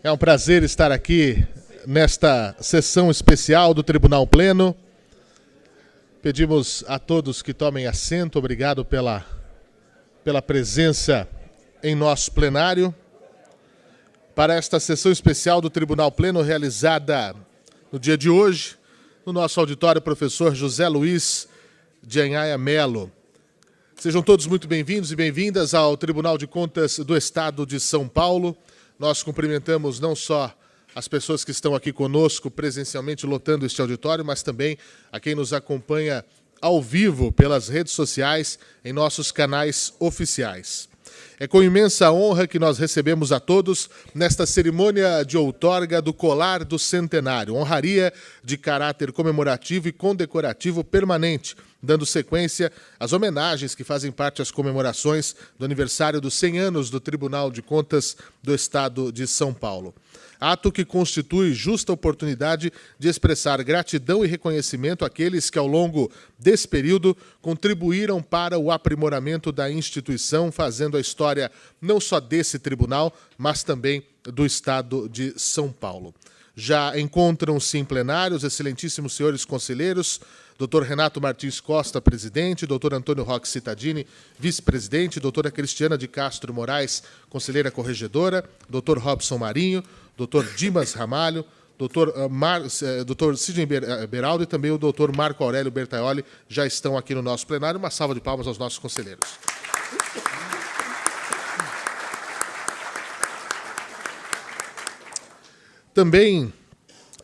É um prazer estar aqui nesta sessão especial do Tribunal Pleno. Pedimos a todos que tomem assento. Obrigado pela presença em nosso plenário. Para esta sessão especial do Tribunal Pleno, realizada no dia de hoje, no nosso auditório, professor José Luiz de Anhaia Melo. Sejam todos muito bem-vindos e bem-vindas ao Tribunal de Contas do Estado de São Paulo. Nós cumprimentamos não só as pessoas que estão aqui conosco presencialmente lotando este auditório, mas também a quem nos acompanha ao vivo pelas redes sociais em nossos canais oficiais. É com imensa honra que nós recebemos a todos nesta cerimônia de outorga do Colar do Centenário, honraria de caráter comemorativo e condecorativo permanente, dando sequência às homenagens que fazem parte das comemorações do aniversário dos 100 anos do Tribunal de Contas do Estado de São Paulo. Ato que constitui justa oportunidade de expressar gratidão e reconhecimento àqueles que, ao longo desse período, contribuíram para o aprimoramento da instituição, fazendo a história não só desse tribunal, mas também do Estado de São Paulo. Já encontram-se em plenário os excelentíssimos senhores conselheiros, Dr. Renato Martins Costa, presidente, Dr. Antônio Roque Cittadini, vice-presidente, doutora Cristiana de Castro Moraes, conselheira corregedora, Dr. Robson Marinho, Dr. Dimas Ramalho, Dr. Sidney Beraldo e também o Dr. Marco Aurélio Bertaioli já estão aqui no nosso plenário. Uma salva de palmas aos nossos conselheiros. Também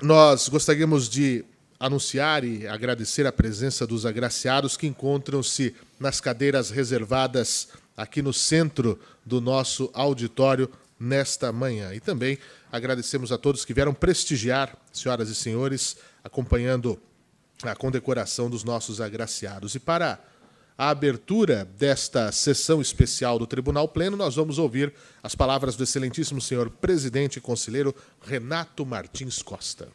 nós gostaríamos de anunciar e agradecer a presença dos agraciados que encontram-se nas cadeiras reservadas aqui no centro do nosso auditório nesta manhã. E também agradecemos a todos que vieram prestigiar, senhoras e senhores, acompanhando a condecoração dos nossos agraciados. E para a abertura desta sessão especial do Tribunal Pleno, nós vamos ouvir as palavras do excelentíssimo senhor presidente e conselheiro Renato Martins Costa.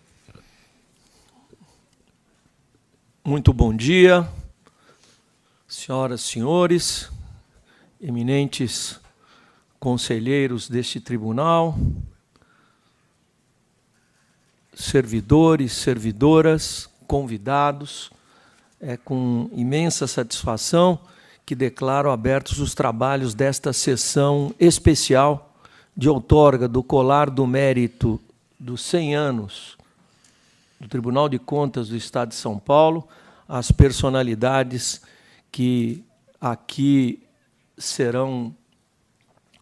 Muito bom dia, senhoras e senhores, eminentes conselheiros deste tribunal, servidores, servidoras, convidados. É com imensa satisfação que declaro abertos os trabalhos desta sessão especial de outorga do Colar do Mérito dos 100 anos do Tribunal de Contas do Estado de São Paulo, às personalidades que aqui serão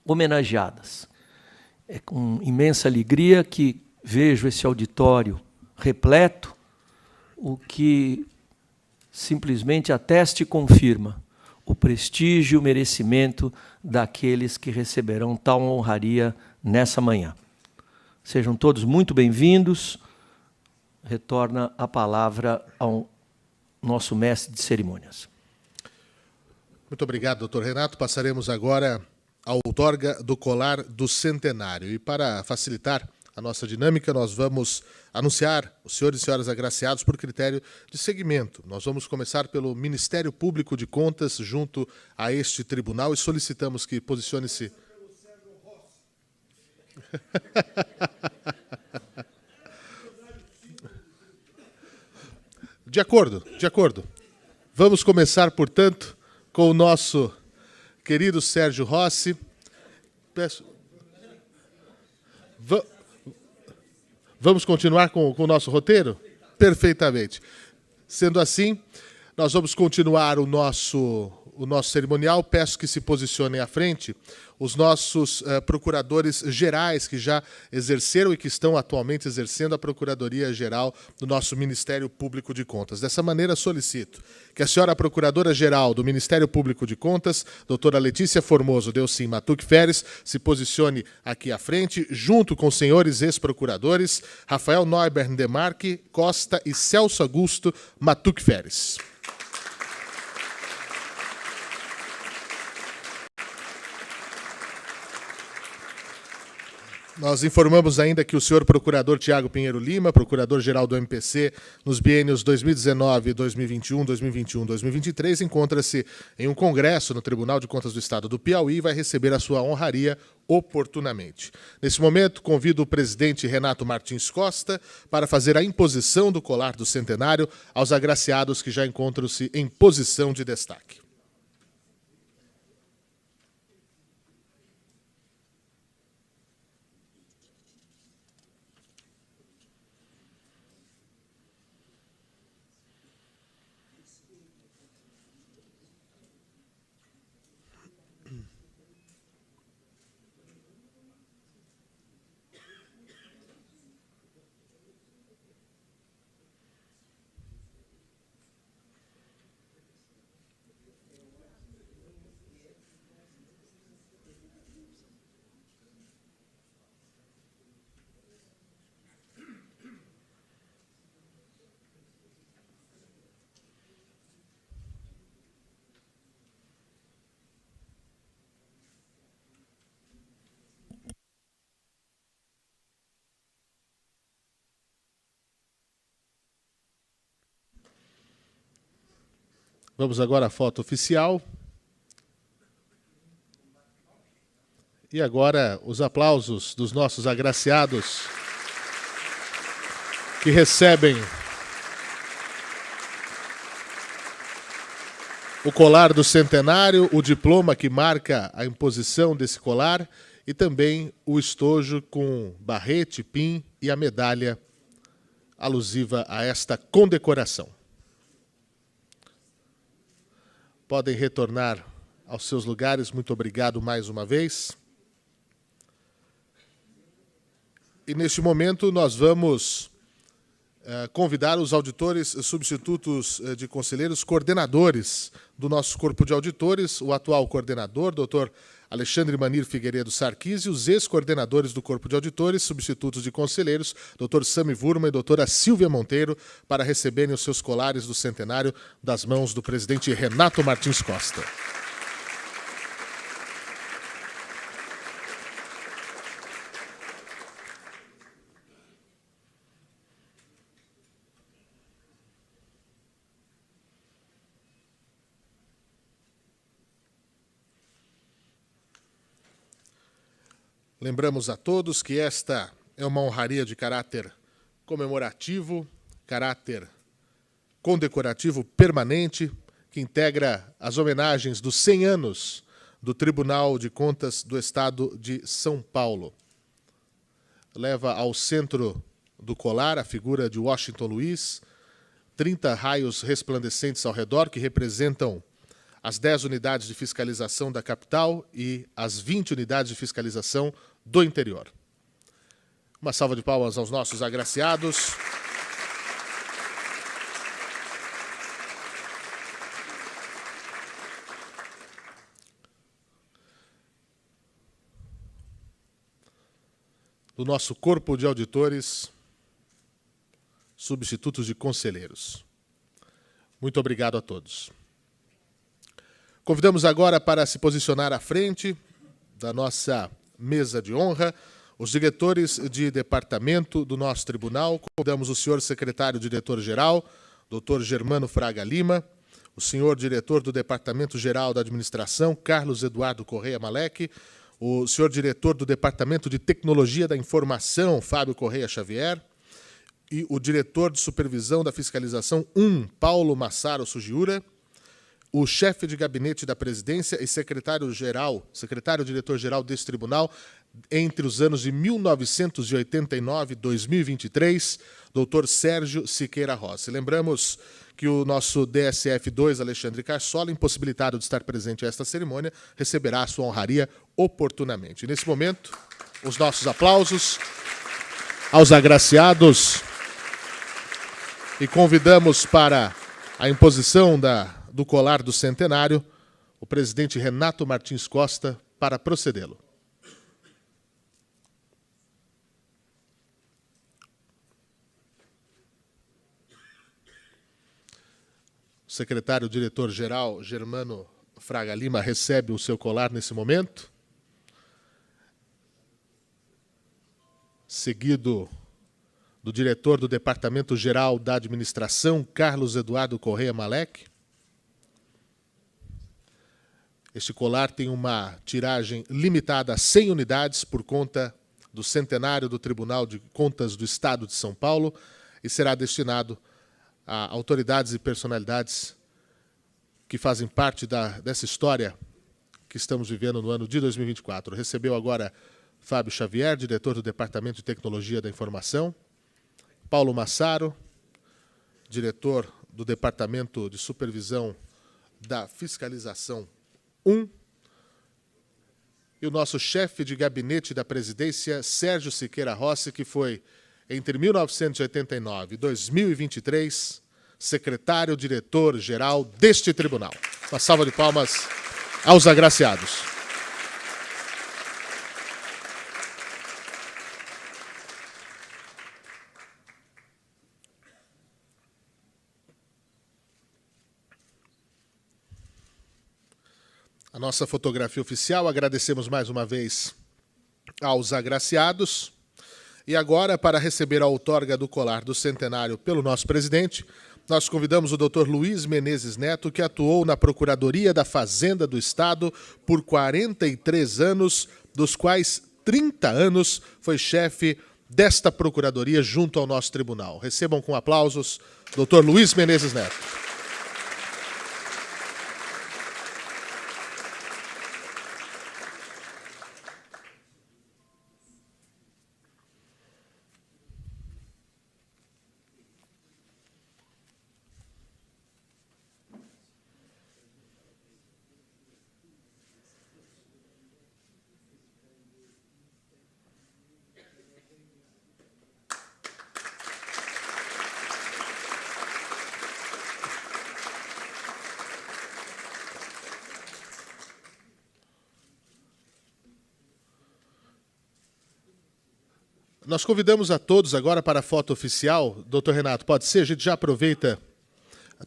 homenageadas. É com imensa alegria que vejo esse auditório repleto, o que simplesmente atesta e confirma o prestígio e o merecimento daqueles que receberão tal honraria nessa manhã. Sejam todos muito bem-vindos. Retorna a palavra ao nosso mestre de cerimônias. Muito obrigado, doutor Renato. Passaremos agora à outorga do Colar do Centenário. E para facilitar a nossa dinâmica, nós vamos anunciar os senhores e senhoras agraciados por critério de segmento. Nós vamos começar pelo Ministério Público de Contas junto a este tribunal e solicitamos que posicione-se... De acordo. Vamos começar, portanto, com o nosso querido Sérgio Rossi. Vamos continuar com o nosso roteiro? Perfeitamente. Sendo assim, nós vamos continuar o nosso cerimonial. Peço que se posicionem à frente os nossos procuradores gerais que já exerceram e que estão atualmente exercendo a Procuradoria-Geral do nosso Ministério Público de Contas. Dessa maneira, solicito que a senhora Procuradora-Geral do Ministério Público de Contas, doutora Letícia Formoso Delcim Matuque Feres, se posicione aqui à frente, junto com os senhores ex-procuradores Rafael Neuber Demarque Costa e Celso Augusto Matuque Feres. Nós informamos ainda que o senhor procurador Tiago Pinheiro Lima, procurador-geral do MPC, nos biênios 2019, 2021, 2021, 2023, encontra-se em um congresso no Tribunal de Contas do Estado do Piauí e vai receber a sua honraria oportunamente. Nesse momento, convido o presidente Renato Martins Costa para fazer a imposição do colar do centenário aos agraciados que já encontram-se em posição de destaque. Vamos agora à foto oficial. E agora os aplausos dos nossos agraciados que recebem o colar do centenário, o diploma que marca a imposição desse colar e também o estojo com barrete, pin e a medalha alusiva a esta condecoração. Podem retornar aos seus lugares. Muito obrigado mais uma vez. E neste momento nós vamos convidar os auditores substitutos de conselheiros, coordenadores do nosso corpo de auditores, o atual coordenador, doutor Alexandre Manir Figueiredo Sarquis, e os ex-coordenadores do corpo de auditores, substitutos de conselheiros, doutor Sami Wurman e doutora Silvia Monteiro, para receberem os seus colares do centenário das mãos do presidente Renato Martins Costa. Lembramos a todos que esta é uma honraria de caráter comemorativo, caráter condecorativo permanente, que integra as homenagens dos 100 anos do Tribunal de Contas do Estado de São Paulo. Leva ao centro do colar a figura de Washington Luiz, 30 raios resplandecentes ao redor que representam as 10 unidades de fiscalização da capital e as 20 unidades de fiscalização do interior. Uma salva de palmas aos nossos agraciados. Do nosso corpo de auditores, substitutos de conselheiros. Muito obrigado a todos. Convidamos agora para se posicionar à frente da nossa mesa de honra os diretores de departamento do nosso tribunal. Convidamos o senhor secretário-diretor-geral, doutor Germano Fraga Lima, o senhor diretor do Departamento-Geral da Administração, Carlos Eduardo Correia Malek, o senhor diretor do Departamento de Tecnologia da Informação, Fábio Correia Xavier, e o diretor de Supervisão da Fiscalização 1, Paulo Massaro Sugiura, o chefe de gabinete da presidência e secretário-diretor-geral desse tribunal entre os anos de 1989 e 2023, doutor Sérgio Siqueira Rossi. Lembramos que o nosso DSF-2, Alexandre Carsola, impossibilitado de estar presente a esta cerimônia, receberá a sua honraria oportunamente. E nesse momento, os nossos aplausos aos agraciados e convidamos para a imposição do colar do centenário o presidente Renato Martins Costa para procedê-lo. O secretário-diretor-geral Germano Fraga Lima recebe o seu colar nesse momento. seguido do diretor do Departamento-Geral da Administração, Carlos Eduardo Correia Malek. Este colar tem uma tiragem limitada a 100 unidades por conta do centenário do Tribunal de Contas do Estado de São Paulo e será destinado a autoridades e personalidades que fazem parte dessa história que estamos vivendo no ano de 2024. Recebeu agora Fábio Xavier, diretor do Departamento de Tecnologia da Informação, Paulo Massaro, diretor do Departamento de Supervisão da Fiscalização 1, e o nosso chefe de gabinete da presidência, Sérgio Siqueira Rossi, que foi, entre 1989 e 2023, secretário-diretor-geral deste tribunal. Uma salva de palmas aos agraciados. A nossa fotografia oficial, agradecemos mais uma vez aos agraciados. E agora, para receber a outorga do colar do centenário pelo nosso presidente, nós convidamos o Dr. Luiz Menezes Neto, que atuou na Procuradoria da Fazenda do Estado por 43 anos, dos quais 30 anos foi chefe desta Procuradoria junto ao nosso tribunal. Recebam com aplausos Dr. Luiz Menezes Neto. Nós convidamos a todos agora para a foto oficial. Doutor Renato, pode ser? A gente já aproveita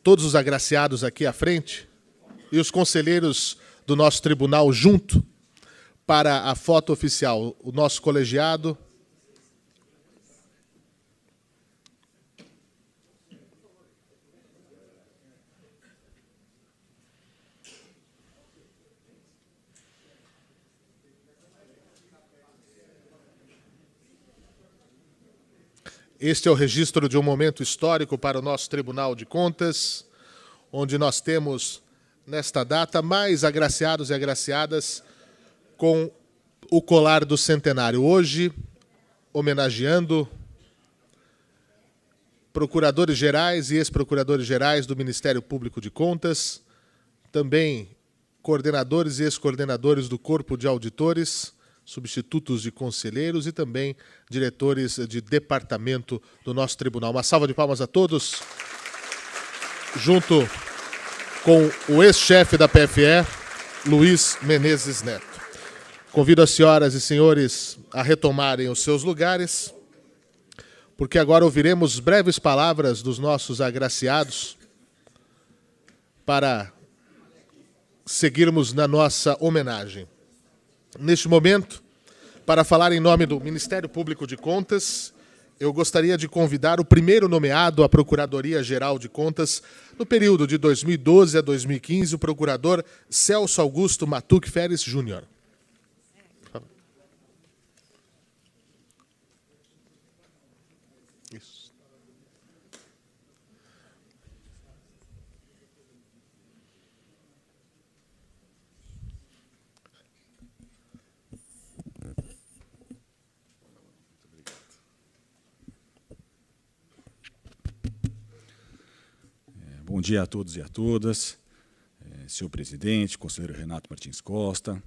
todos os agraciados aqui à frente e os conselheiros do nosso tribunal junto para a foto oficial. O nosso colegiado. Este é o registro de um momento histórico para o nosso Tribunal de Contas, onde nós temos, nesta data, mais agraciados e agraciadas com o colar do centenário. Hoje, homenageando procuradores gerais e ex-procuradores gerais do Ministério Público de Contas, também coordenadores e ex-coordenadores do Corpo de Auditores, substitutos de conselheiros e também diretores de departamento do nosso tribunal. Uma salva de palmas a todos, junto com o ex-chefe da PFE, Luiz Menezes Neto. Convido as senhoras e senhores a retomarem os seus lugares, porque agora ouviremos breves palavras dos nossos agraciados para seguirmos na nossa homenagem. Neste momento, para falar em nome do Ministério Público de Contas, eu gostaria de convidar o primeiro nomeado à Procuradoria-Geral de Contas no período de 2012 a 2015, o procurador Celso Augusto Matuque Feres Júnior. Isso. Bom dia a todos e a todas, senhor presidente, conselheiro Renato Martins Costa,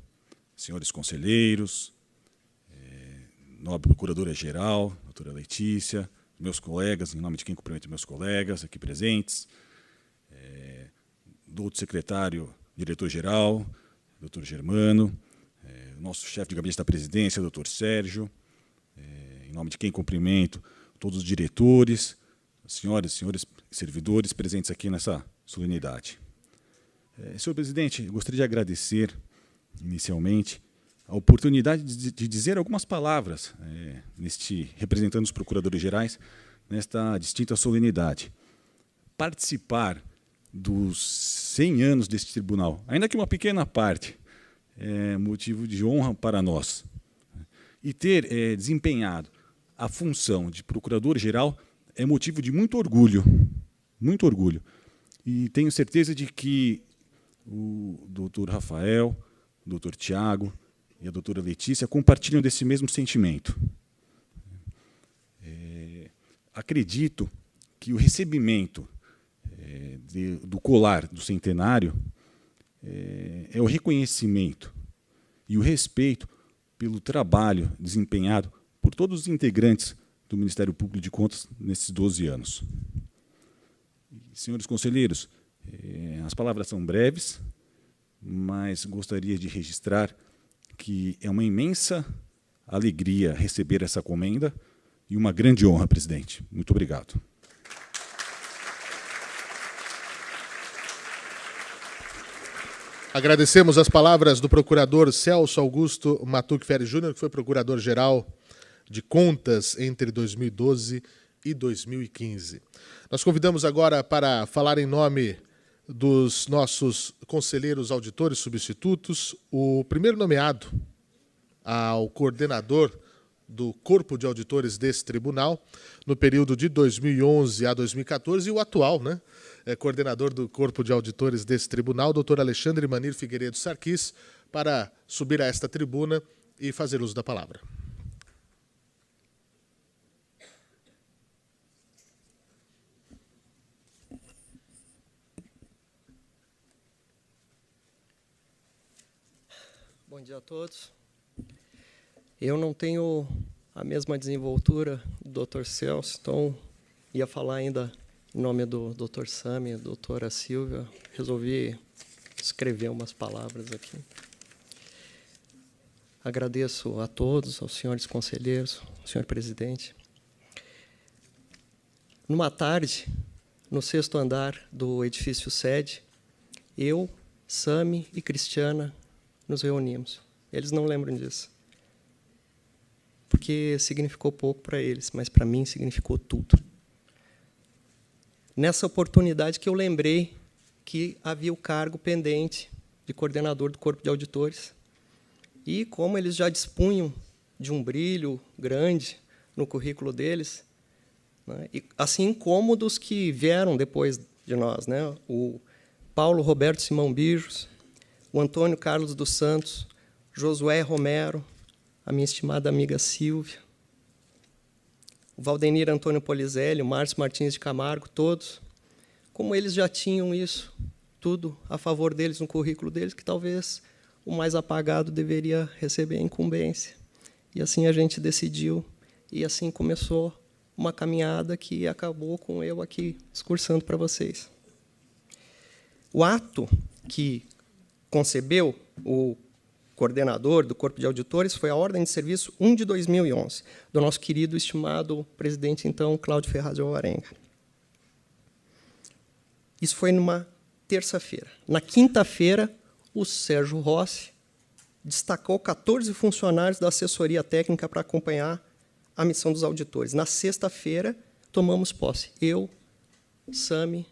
senhores conselheiros, nobre procuradora-geral, doutora Letícia, meus colegas, em nome de quem cumprimento meus colegas aqui presentes, do outro secretário, diretor-geral, doutor Germano, nosso chefe de gabinete da presidência, doutor Sérgio, em nome de quem cumprimento todos os diretores, senhoras e senhores servidores presentes aqui nessa solenidade. Senhor presidente, eu gostaria de agradecer, inicialmente, a oportunidade de dizer algumas palavras, representando os procuradores gerais, nesta distinta solenidade. Participar dos 100 anos deste tribunal, ainda que uma pequena parte, é motivo de honra para nós. E ter desempenhado a função de procurador-geral é motivo de muito orgulho. Muito orgulho. E tenho certeza de que o doutor Rafael, o doutor Tiago e a doutora Letícia compartilham desse mesmo sentimento. Acredito que o recebimento do colar do centenário é o reconhecimento e o respeito pelo trabalho desempenhado por todos os integrantes do Ministério Público de Contas nesses 12 anos. Senhores conselheiros, as palavras são breves, mas gostaria de registrar que é uma imensa alegria receber essa comenda e uma grande honra, presidente. Muito obrigado. Agradecemos as palavras do procurador Celso Augusto Matuque Ferri Júnior, que foi procurador-geral de Contas entre 2012 e 2015. Nós convidamos agora para falar em nome dos nossos conselheiros auditores substitutos, o primeiro nomeado ao coordenador do Corpo de Auditores desse tribunal, no período de 2011 a 2014, e o atual, coordenador do Corpo de Auditores desse tribunal, doutor Alexandre Manir Figueiredo Sarquis, para subir a esta tribuna e fazer uso da palavra. Bom dia a todos. Eu não tenho a mesma desenvoltura do Dr. Celso, então ia falar ainda em nome do Dr. Sami, doutora Silvia. Resolvi escrever umas palavras aqui. Agradeço a todos, aos senhores conselheiros, ao senhor presidente. Numa tarde, no 6º andar do edifício sede, eu, Sami e Cristiana nos reunimos. Eles não lembram disso, porque significou pouco para eles, mas para mim significou tudo. Nessa oportunidade que eu lembrei que havia o cargo pendente de coordenador do Corpo de Auditores, e como eles já dispunham de um brilho grande no currículo deles, e assim como dos que vieram depois de nós, o Paulo Roberto Simão Bijos, o Antônio Carlos dos Santos, Josué Romero, a minha estimada amiga Silvia, o Valdenir Antônio Polizelli, o Márcio Martins de Camargo, todos, como eles já tinham isso, tudo a favor deles no currículo deles, que talvez o mais apagado deveria receber a incumbência. E assim a gente decidiu, e assim começou uma caminhada que acabou com eu aqui discursando para vocês. O ato que concebeu o coordenador do Corpo de Auditores foi a Ordem de Serviço 1 de 2011, do nosso querido e estimado presidente, então, Cláudio Ferraz de Alvarenga. Isso foi numa terça-feira. Na quinta-feira, o Sérgio Rossi destacou 14 funcionários da assessoria técnica para acompanhar a missão dos auditores. Na sexta-feira, tomamos posse, eu, Sami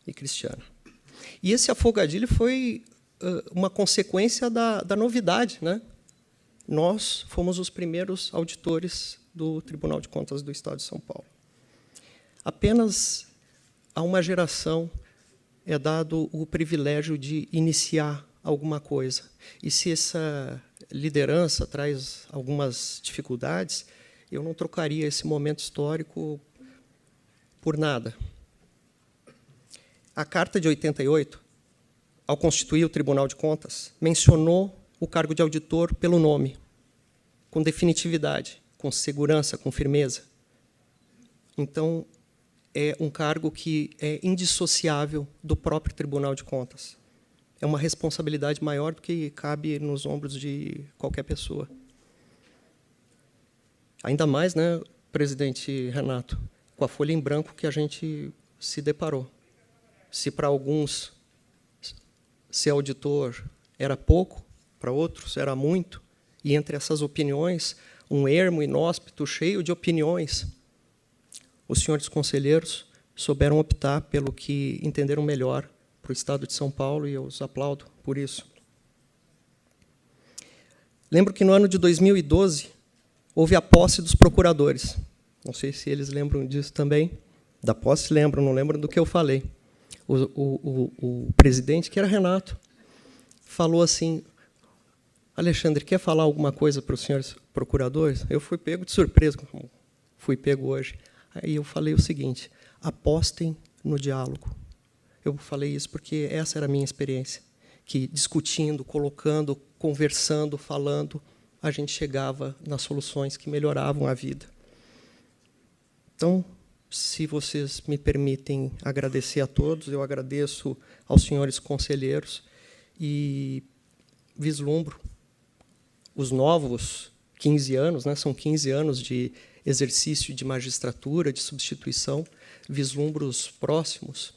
e Cristiana. E esse afogadilho foi uma consequência da novidade. Nós fomos os primeiros auditores do Tribunal de Contas do Estado de São Paulo. Apenas a uma geração é dado o privilégio de iniciar alguma coisa. E se essa liderança traz algumas dificuldades, eu não trocaria esse momento histórico por nada. A Carta de 88, ao constituir o Tribunal de Contas, mencionou o cargo de auditor pelo nome, com definitividade, com segurança, com firmeza. Então, é um cargo que é indissociável do próprio Tribunal de Contas. É uma responsabilidade maior do que cabe nos ombros de qualquer pessoa. Ainda mais, presidente Renato, com a folha em branco que a gente se deparou. Se para alguns ser auditor era pouco, para outros era muito, E entre essas opiniões, um ermo inóspito cheio de opiniões, os senhores conselheiros souberam optar pelo que entenderam melhor para o Estado de São Paulo, e eu os aplaudo por isso. Lembro que no ano de 2012 houve a posse dos procuradores. Não sei se eles lembram disso também. Da posse lembram, não lembram do que eu falei. O presidente, que era Renato, falou assim: Alexandre, quer falar alguma coisa para os senhores procuradores? Eu fui pego de surpresa, como fui pego hoje. Aí eu falei o seguinte: apostem no diálogo. Eu falei isso porque essa era a minha experiência, que discutindo, colocando, conversando, falando, a gente chegava nas soluções que melhoravam a vida. Então, se vocês me permitem agradecer a todos, eu agradeço aos senhores conselheiros e vislumbro os novos 15 anos, né, são 15 anos de exercício de magistratura, de substituição, vislumbro os próximos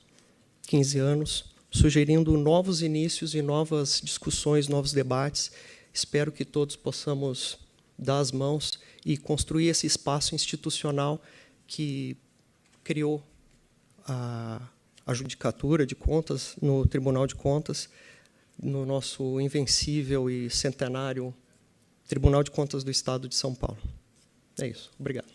15 anos, sugerindo novos inícios e novas discussões, novos debates. Espero que todos possamos dar as mãos e construir esse espaço institucional que criou a Judicatura de Contas no Tribunal de Contas, no nosso invencível e centenário Tribunal de Contas do Estado de São Paulo. É isso. Obrigado.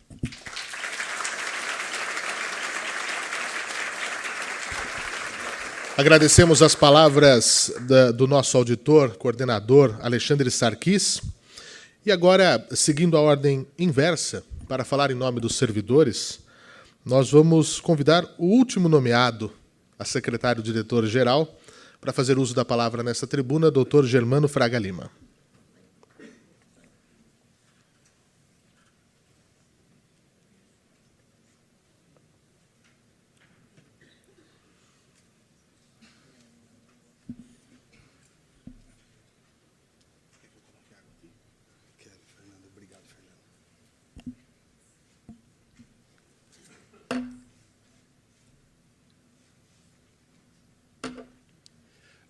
Agradecemos as palavras do nosso auditor, coordenador Alexandre Sarquis. E agora, seguindo a ordem inversa, para falar em nome dos servidores, nós vamos convidar o último nomeado a secretário-diretor-geral para fazer uso da palavra nessa tribuna, doutor Germano Fraga Lima.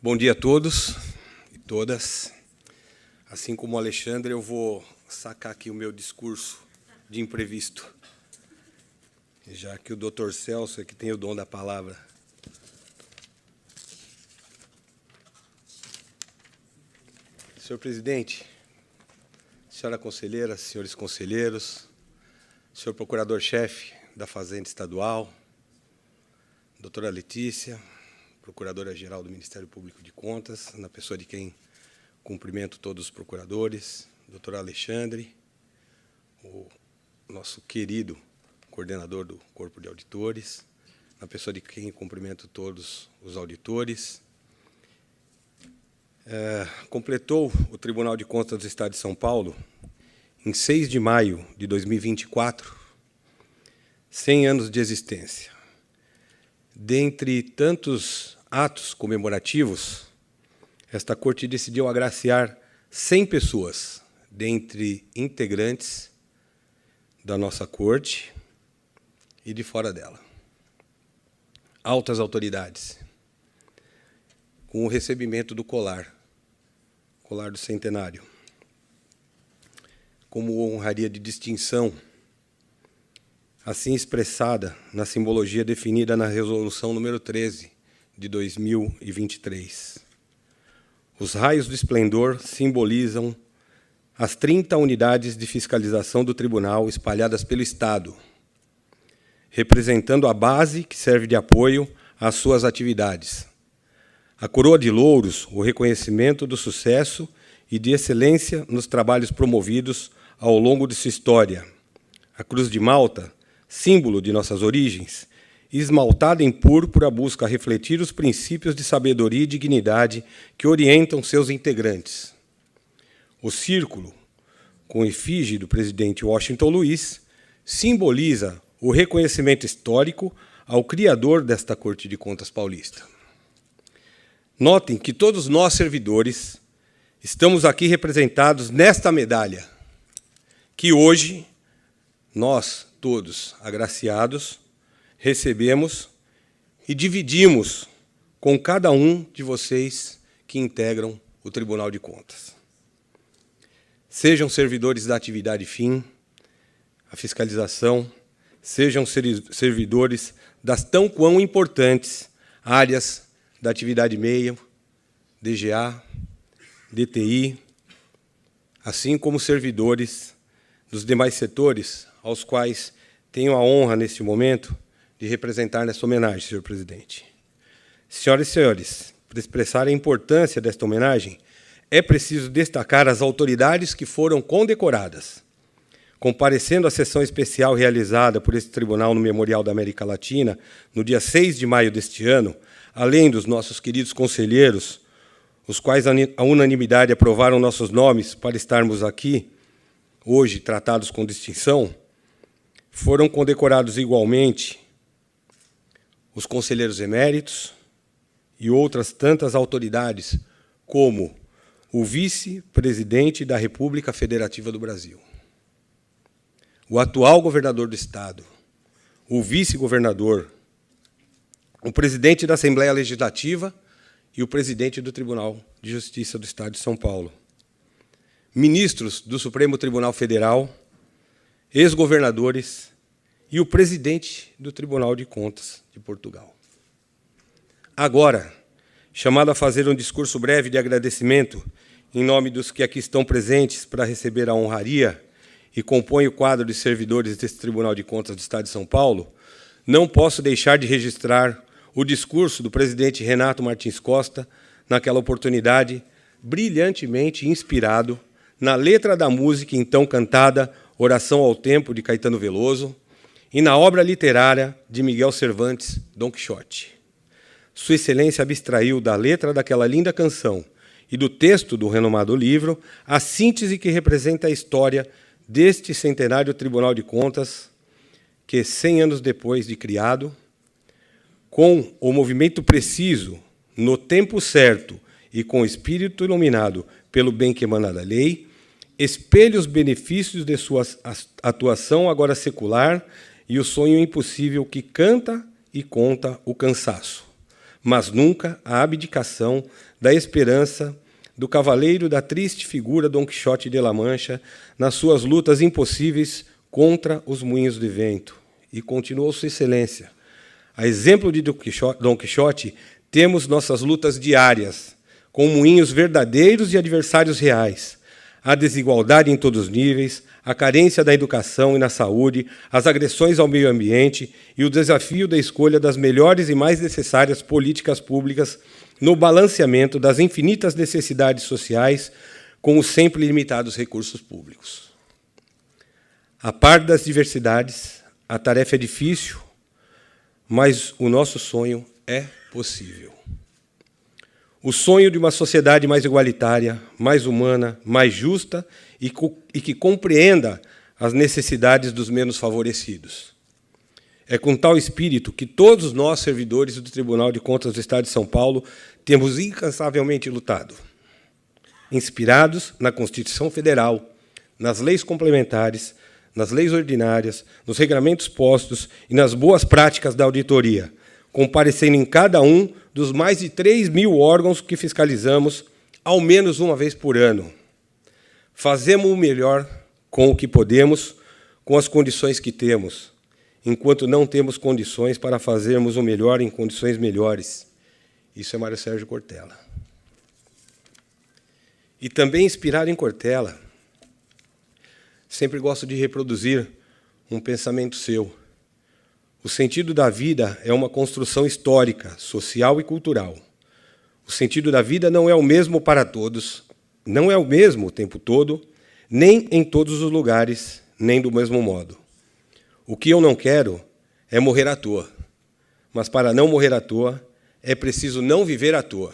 Bom dia a todos e todas. Assim como o Alexandre, eu vou sacar aqui o meu discurso de imprevisto, já que o doutor Celso é que tem o dom da palavra. Senhor presidente, senhora conselheira, senhores conselheiros, senhor procurador-chefe da Fazenda Estadual, doutora Letícia, Procuradora-Geral do Ministério Público de Contas, na pessoa de quem cumprimento todos os procuradores, doutor Alexandre, o nosso querido coordenador do Corpo de Auditores, na pessoa de quem cumprimento todos os auditores. Completou o Tribunal de Contas do Estado de São Paulo, em 6 de maio de 2024, 100 anos de existência. Dentre tantos atos comemorativos, esta Corte decidiu agraciar 100 pessoas, dentre integrantes da nossa Corte e de fora dela. Altas autoridades, com o recebimento do colar do centenário, como honraria de distinção, assim expressada na simbologia definida na Resolução número 13, de 2023. Os raios do esplendor simbolizam as 30 unidades de fiscalização do Tribunal espalhadas pelo Estado, representando a base que serve de apoio às suas atividades. A coroa de louros, o reconhecimento do sucesso e de excelência nos trabalhos promovidos ao longo de sua história. A Cruz de Malta, símbolo de nossas origens, esmaltada em púrpura, busca refletir os princípios de sabedoria e dignidade que orientam seus integrantes. O círculo, com efígie do presidente Washington Luiz, simboliza o reconhecimento histórico ao criador desta Corte de Contas paulista. Notem que todos nós, servidores, estamos aqui representados nesta medalha, que hoje nós, todos agraciados, recebemos e dividimos com cada um de vocês que integram o Tribunal de Contas. sejam servidores da atividade fim, a fiscalização, sejam servidores das tão quão importantes áreas da atividade meio, DGA, DTI, assim como servidores dos demais setores, aos quais tenho a honra, neste momento, de representar nesta homenagem, senhor presidente. Senhoras e senhores, para expressar a importância desta homenagem, é preciso destacar as autoridades que foram condecoradas. Comparecendo à sessão especial realizada por este tribunal no Memorial da América Latina, no dia 6 de maio deste ano, além dos nossos queridos conselheiros, os quais a unanimidade aprovaram nossos nomes para estarmos aqui, hoje tratados com distinção, foram condecorados igualmente os conselheiros eméritos e outras tantas autoridades, como o vice-presidente da República Federativa do Brasil, o atual governador do Estado, o vice-governador, o presidente da Assembleia Legislativa e o presidente do Tribunal de Justiça do Estado de São Paulo, ministros do Supremo Tribunal Federal, ex-governadores e o presidente do Tribunal de Contas de Portugal. Agora, chamado a fazer um discurso breve de agradecimento em nome dos que aqui estão presentes para receber a honraria e compõe o quadro de servidores desse Tribunal de Contas do Estado de São Paulo, não posso deixar de registrar o discurso do presidente Renato Martins Costa, naquela oportunidade, brilhantemente inspirado na letra da música então cantada Oração ao Tempo, de Caetano Veloso, e na obra literária de Miguel Cervantes, Dom Quixote. Sua Excelência abstraiu da letra daquela linda canção e do texto do renomado livro a síntese que representa a história deste centenário Tribunal de Contas, que, 100 anos depois de criado, com o movimento preciso, no tempo certo e com o espírito iluminado pelo bem que emana da lei, espelha os benefícios de sua atuação agora secular e o sonho impossível que canta e conta o cansaço, mas nunca a abdicação da esperança do cavaleiro da triste figura Dom Quixote de La Mancha nas suas lutas impossíveis contra os moinhos de vento. E continuou Sua Excelência. A exemplo de Dom Quixote, temos nossas lutas diárias, com moinhos verdadeiros e adversários reais, a desigualdade em todos os níveis, a carência da educação e na saúde, as agressões ao meio ambiente e o desafio da escolha das melhores e mais necessárias políticas públicas no balanceamento das infinitas necessidades sociais com os sempre limitados recursos públicos. A par das diversidades, a tarefa é difícil, mas o nosso sonho é possível. O sonho de uma sociedade mais igualitária, mais humana, mais justa e que compreenda as necessidades dos menos favorecidos. É com tal espírito que todos nós, servidores do Tribunal de Contas do Estado de São Paulo, temos incansavelmente lutado, inspirados na Constituição Federal, nas leis complementares, nas leis ordinárias, nos regramentos postos e nas boas práticas da auditoria, comparecendo em cada um dos mais de 3.000 órgãos que fiscalizamos, ao menos uma vez por ano. Fazemos o melhor com o que podemos, com as condições que temos, enquanto não temos condições para fazermos o melhor em condições melhores. Isso é Mário Sérgio Cortella. E também inspirado em Cortella, sempre gosto de reproduzir um pensamento seu. O sentido da vida é uma construção histórica, social e cultural. O sentido da vida não é o mesmo para todos, não é o mesmo o tempo todo, nem em todos os lugares, nem do mesmo modo. O que eu não quero é morrer à toa, mas para não morrer à toa, é preciso não viver à toa.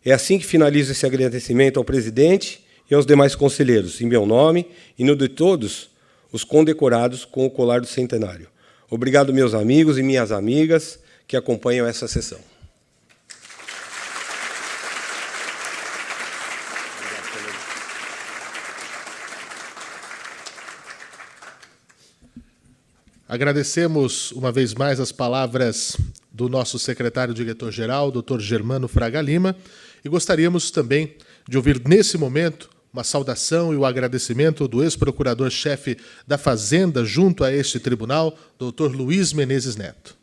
É assim que finalizo esse agradecimento ao presidente e aos demais conselheiros, em meu nome e no de todos os condecorados com o colar do centenário. Obrigado, meus amigos e minhas amigas que acompanham essa sessão. Agradecemos uma vez mais as palavras do nosso secretário-diretor-geral, Dr. Germano Fraga Lima, e gostaríamos também de ouvir, nesse momento, uma saudação e o agradecimento do ex-procurador-chefe da Fazenda junto a este tribunal, Dr. Luiz Menezes Neto.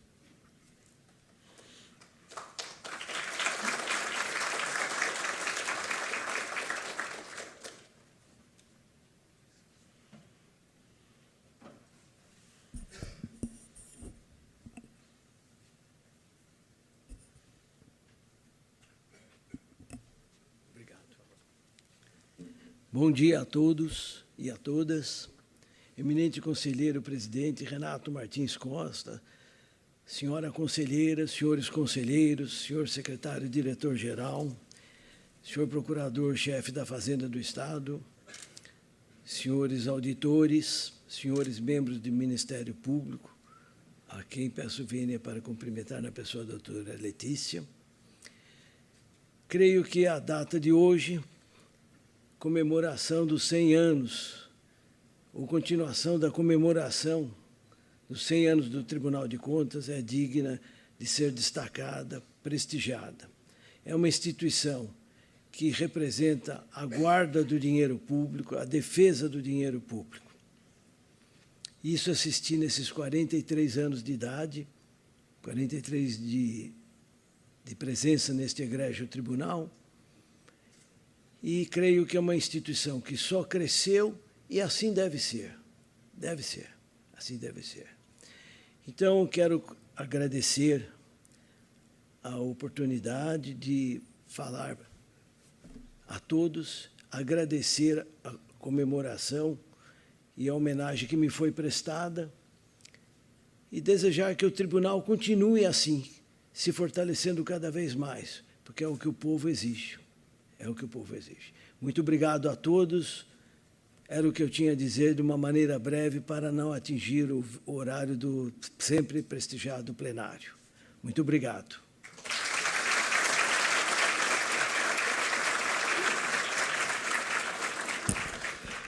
Bom dia a todos e a todas. Eminente conselheiro presidente Renato Martins Costa, senhora conselheira, senhores conselheiros, senhor secretário diretor-geral, senhor procurador-chefe da Fazenda do Estado, senhores auditores, senhores membros do Ministério Público, a quem peço vênia para cumprimentar na pessoa da doutora Letícia. Creio que a data de hoje, comemoração dos 100 anos, ou continuação da comemoração dos 100 anos do Tribunal de Contas, é digna de ser destacada, prestigiada. É uma instituição que representa a guarda do dinheiro público, a defesa do dinheiro público. Isso assisti nesses 43 anos de idade, 43 de presença neste egrégio tribunal, e creio que é uma instituição que só cresceu e assim deve ser. Deve ser, assim deve ser. Então, quero agradecer a oportunidade de falar a todos, agradecer a comemoração e a homenagem que me foi prestada e desejar que o tribunal continue assim, se fortalecendo cada vez mais, porque é o que o povo exige. É o que o povo exige. Muito obrigado a todos. Era o que eu tinha a dizer de uma maneira breve para não atingir o horário do sempre prestigiado plenário. Muito obrigado.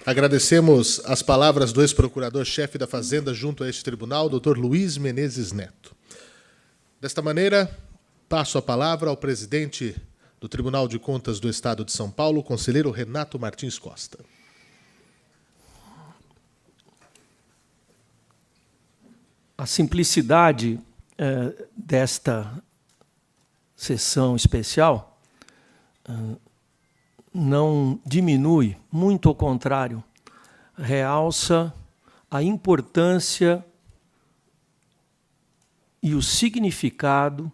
Agradecemos as palavras do ex-procurador-chefe da Fazenda junto a este tribunal, Dr. Luiz Menezes Neto. Desta maneira, passo a palavra ao presidente do Tribunal de Contas do Estado de São Paulo, o conselheiro Renato Martins Costa. A simplicidade desta sessão especial não diminui, muito ao contrário, realça a importância e o significado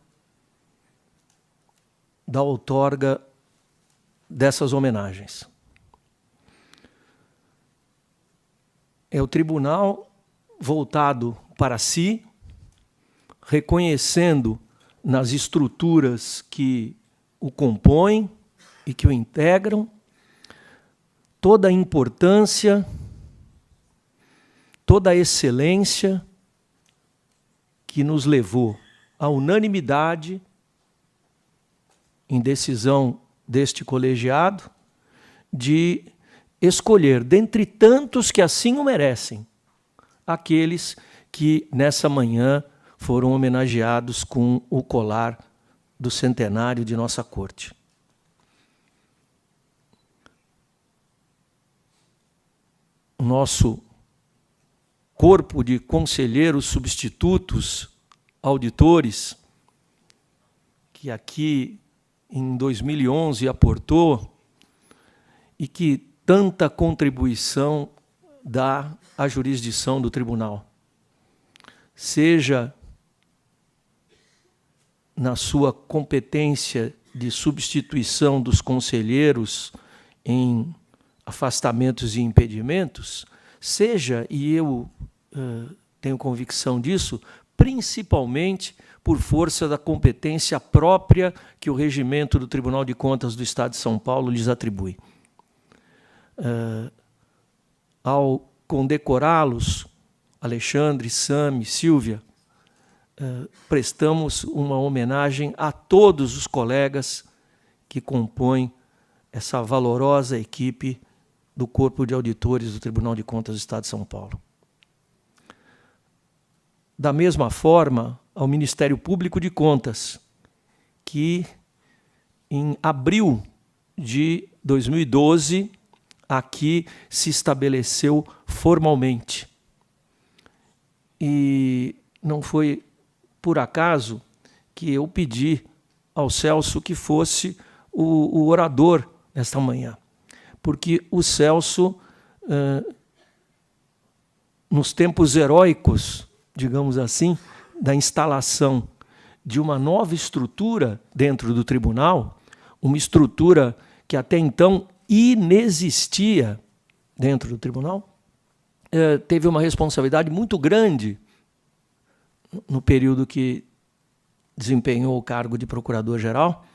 da outorga dessas homenagens. É o tribunal voltado para si, reconhecendo nas estruturas que o compõem e que o integram toda a importância, toda a excelência que nos levou à unanimidade em decisão deste colegiado, de escolher, dentre tantos que assim o merecem, aqueles que, nessa manhã, foram homenageados com o colar do centenário de nossa corte. O nosso corpo de conselheiros substitutos, auditores, que aqui em 2011 aportou e que tanta contribuição dá à jurisdição do tribunal, seja na sua competência de substituição dos conselheiros em afastamentos e impedimentos, seja, e eu tenho convicção disso, principalmente por força da competência própria que o regimento do Tribunal de Contas do Estado de São Paulo lhes atribui. Ao condecorá-los, Alexandre, Sami, Silvia, prestamos uma homenagem a todos os colegas que compõem essa valorosa equipe do Corpo de Auditores do Tribunal de Contas do Estado de São Paulo. Da mesma forma, ao Ministério Público de Contas, que em abril de 2012 aqui se estabeleceu formalmente. E não foi por acaso que eu pedi ao Celso que fosse o orador nesta manhã, porque o Celso, nos tempos heróicos, digamos assim, da instalação de uma nova estrutura dentro do tribunal, uma estrutura que até então inexistia dentro do tribunal, teve uma responsabilidade muito grande no período que desempenhou o cargo de procurador-geral,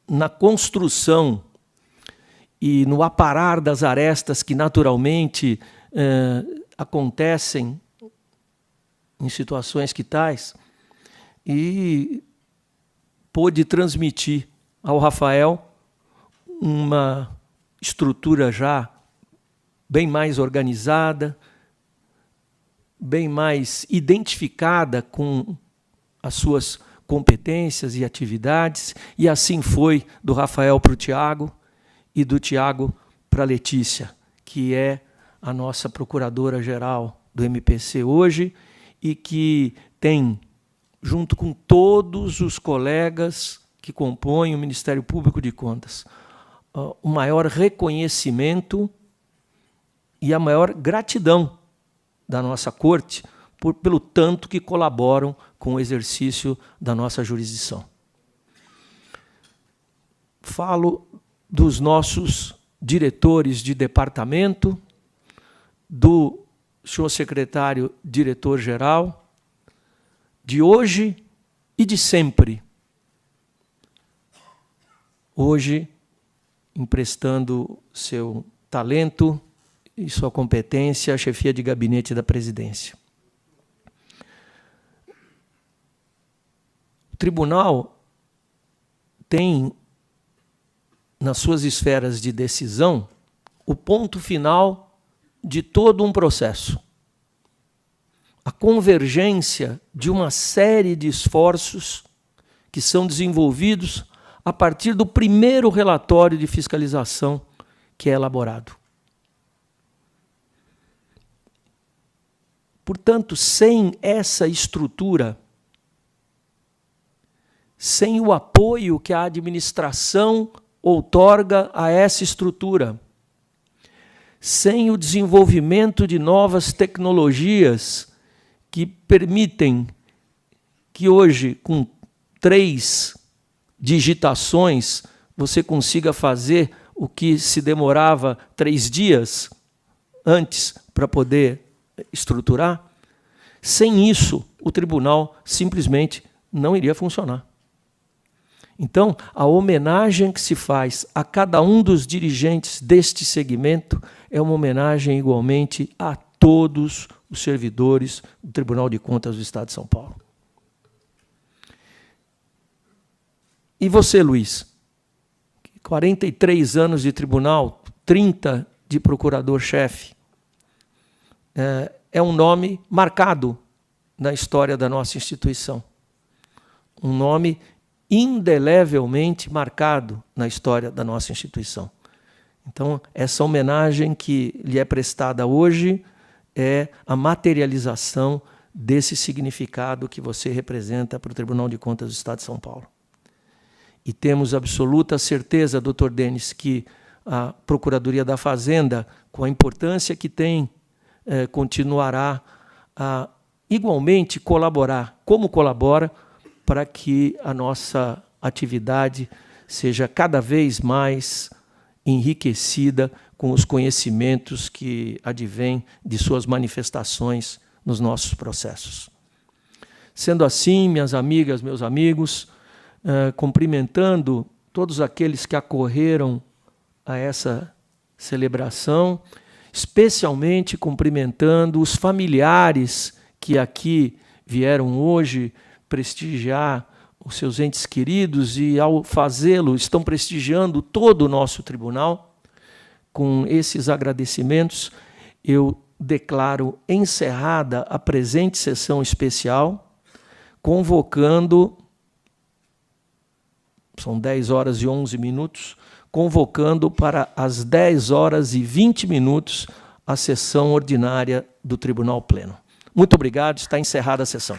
na construção e no aparar das arestas que naturalmente acontecem em situações que tais, e pôde transmitir ao Rafael uma estrutura já bem mais organizada, bem mais identificada com as suas competências e atividades, e assim foi do Rafael para o Tiago e do Tiago para a Letícia, que é a nossa procuradora-geral do MPC hoje e que tem, junto com todos os colegas que compõem o Ministério Público de Contas, o maior reconhecimento e a maior gratidão da nossa Corte pelo tanto que colaboram com o exercício da nossa jurisdição. Falo dos nossos diretores de departamento, do senhor secretário diretor-geral, de hoje e de sempre. Hoje, emprestando seu talento e sua competência à chefia de gabinete da presidência. O tribunal tem, nas suas esferas de decisão, o ponto final de todo um processo. A convergência de uma série de esforços que são desenvolvidos a partir do primeiro relatório de fiscalização que é elaborado. Portanto, sem essa estrutura, sem o apoio que a administração outorga a essa estrutura, sem o desenvolvimento de novas tecnologias que permitem que hoje, com 3 digitações, você consiga fazer o que se demorava 3 dias antes para poder estruturar, sem isso, o tribunal simplesmente não iria funcionar. Então, a homenagem que se faz a cada um dos dirigentes deste segmento é uma homenagem igualmente a todos os servidores do Tribunal de Contas do Estado de São Paulo. E você, Luiz? 43 anos de tribunal, 30 de procurador-chefe. É um nome marcado na história da nossa instituição. Um nome indelevelmente marcado na história da nossa instituição. Então, essa homenagem que lhe é prestada hoje é a materialização desse significado que você representa para o Tribunal de Contas do Estado de São Paulo. E temos absoluta certeza, doutor Denis, que a Procuradoria da Fazenda, com a importância que tem, continuará a igualmente colaborar, como colabora, para que a nossa atividade seja cada vez mais enriquecida com os conhecimentos que advêm de suas manifestações nos nossos processos. Sendo assim, minhas amigas, meus amigos, cumprimentando todos aqueles que acorreram a essa celebração, especialmente cumprimentando os familiares que aqui vieram hoje prestigiar os seus entes queridos e, ao fazê-lo, estão prestigiando todo o nosso tribunal. Com esses agradecimentos, eu declaro encerrada a presente sessão especial, convocando, são 10 horas e 11 minutos, convocando para as 10h20 a sessão ordinária do Tribunal Pleno. Muito obrigado, está encerrada a sessão.